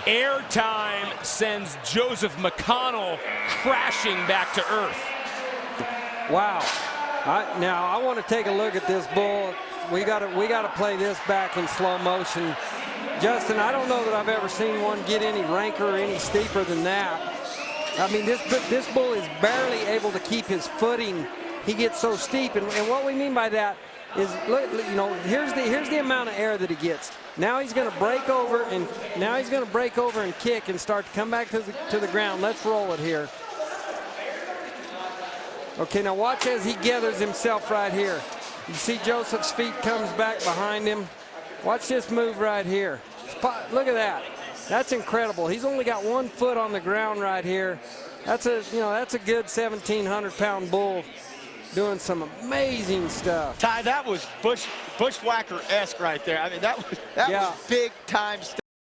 Airtime sends Joseph McConnell crashing back to earth. Wow. Now I want to take a look at this bull. We got to play this back in slow motion. Justin, I don't know that I've ever seen one get any ranker or any steeper than that. I mean, this bull is barely able to keep his footing. He gets so steep, and what we mean by that is, look, you know, here's the amount of air that he gets. Now he's going to break over, and kick and start to come back to the ground. Let's roll it here. Okay, now watch as he gathers himself right here. You see Joseph's feet comes back behind him. Watch this move right here. Look at that. That's incredible. He's only got 1 foot on the ground right here. That's a good 1,700-pound bull doing some amazing stuff. Ty, that was bushwhacker-esque right there. I mean, that was big time stuff.